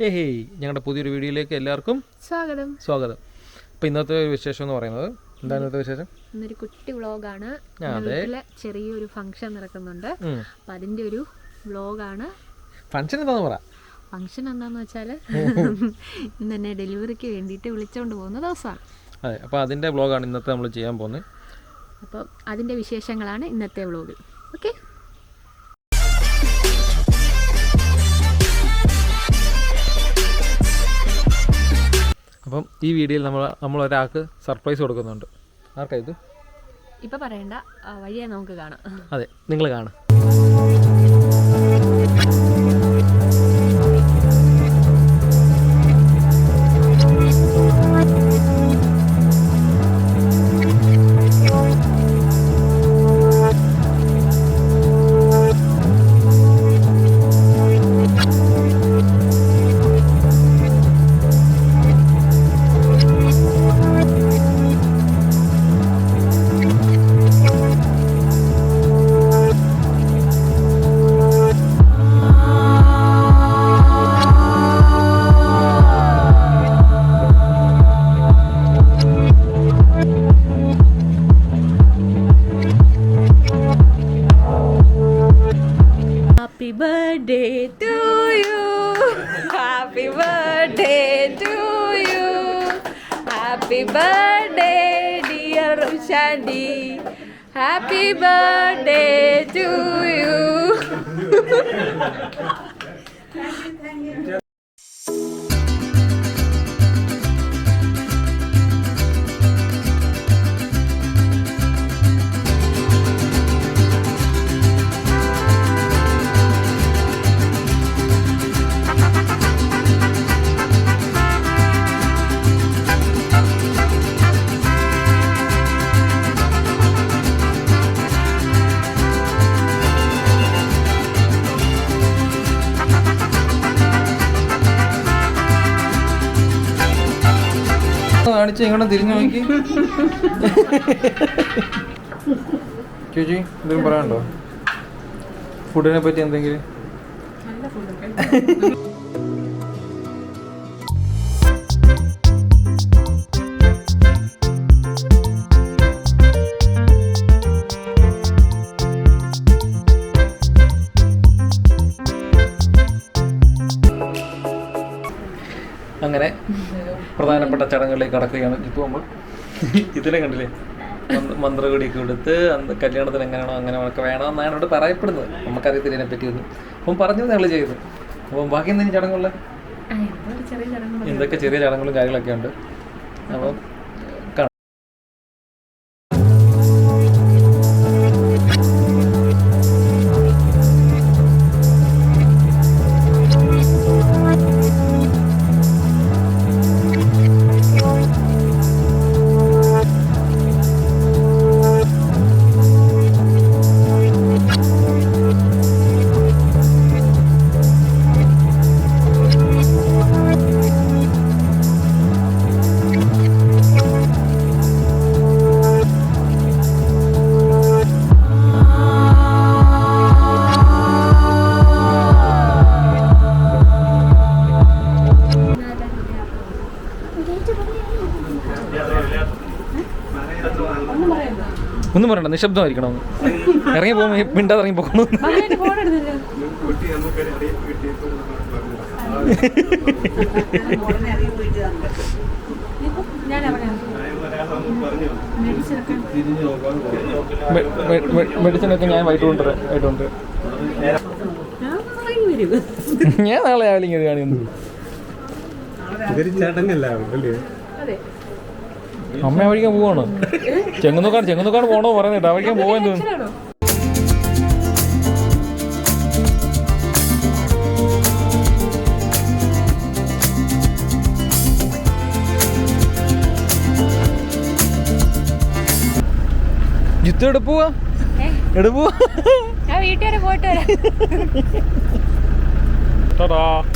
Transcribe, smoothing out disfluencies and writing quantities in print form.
Hey ഞങ്ങളുടെ പുതിയൊരു വീഡിയോയിലേക്ക് എല്ലാവർക്കും സ്വാഗതം. അപ്പോൾ ഇന്നത്തെ വിശേഷം എന്ന് പറയുന്നത് എന്താ? ഇന്നത്തെ വിശേഷം ഇന്നൊരു കുട്ടി വ്ളോഗാണ്. ചെറിയൊരു ഫംഗ്ഷൻ നടക്കുന്നുണ്ട്. അപ്പം അതിൻ്റെ ഒരു വ്ളോഗാണ്. ഫംഗ്ഷൻ എന്താണെന്ന് പറ. ഫംഗ്ഷൻ എന്താണെന്ന് വെച്ചാൽ ഇന്ന് തന്നെ ഡെലിവറിക്ക് വേണ്ടിയിട്ട് വിളിച്ചുകൊണ്ട് പോകുന്ന ദിവസമാണ്. അതെ, അപ്പോൾ അതിൻ്റെ വ്ളോഗാണ് ഇന്നത്തെ നമ്മൾ ചെയ്യാൻ പോകുന്നത്. അപ്പം അതിൻ്റെ വിശേഷങ്ങളാണ് ഇന്നത്തെ വ്ളോഗിൽ. ഓക്കെ, അപ്പം ഈ വീഡിയോയിൽ നമ്മൾ ഒരാൾക്ക് സർപ്രൈസ് കൊടുക്കുന്നുണ്ട്. ആർക്കാ ഇത്? ഇപ്പം പറയണ്ട, വഴിയെ നമുക്ക് കാണാം. അതെ, നിങ്ങൾ കാണാം. Happy birthday to you. Happy birthday to you. Happy birthday dear Shandy. Happy birthday to you. Thank you. കാണിച്ച് ഇങ്ങനെ തിരിഞ്ഞു നോക്കി. ചേച്ചി എന്തെങ്കിലും പറയാനുണ്ടോ ഫുഡിനെ പറ്റി? എന്തെങ്കിലും അങ്ങനെ പ്രധാനപ്പെട്ട ചടങ്ങുകളിലേക്ക് കടക്കുകയാണ്. ഇപ്പോൾ നമ്മൾ ഇതിലെ കണ്ടില്ലേ, മന്ത്രകൂടിയൊക്കെ കൊടുത്ത് കല്യാണത്തിന് എങ്ങനെയാണോ അങ്ങനെ ഒക്കെ വേണമെന്നാണ് ഇവിടെ പറയപ്പെടുന്നത്. നമുക്കറിയത്തില്ല ഇതിനെ പറ്റിയൊന്നും. അപ്പം പറഞ്ഞത് ഞങ്ങൾ ചെയ്തു. അപ്പം ബാക്കി എന്തെങ്കിലും ചടങ്ങുള്ള എന്തൊക്കെ ചെറിയ ചടങ്ങുകളും കാര്യങ്ങളൊക്കെ ഉണ്ട്. അപ്പം ഒന്നും പറയണ്ട, നിശബ്ദമായിരിക്കണം. ഇറങ്ങി പോകുമ്പോൾ മിണ്ടാതെ ഇറങ്ങി പോകണം. മെഡിസിനൊക്കെ ഞാൻ വൈകിട്ട് കൊണ്ടുവരാം. ഞാൻ നാളെ രാവിലെ ഇങ്ങനെ കാണിക്കുന്നു. അമ്മ വഴിക്കാൻ പോവാണ്. ചെങ്ങുന്നോക്കാണ് പോണോ പറയുന്നത്. വഴിക്കാൻ പോവാൻ തോന്നുന്നു. ജിത്തു എവിടെ പോവാ? ഞാൻ വീട്ടുകാരെ പോയിട്ട് വരാം.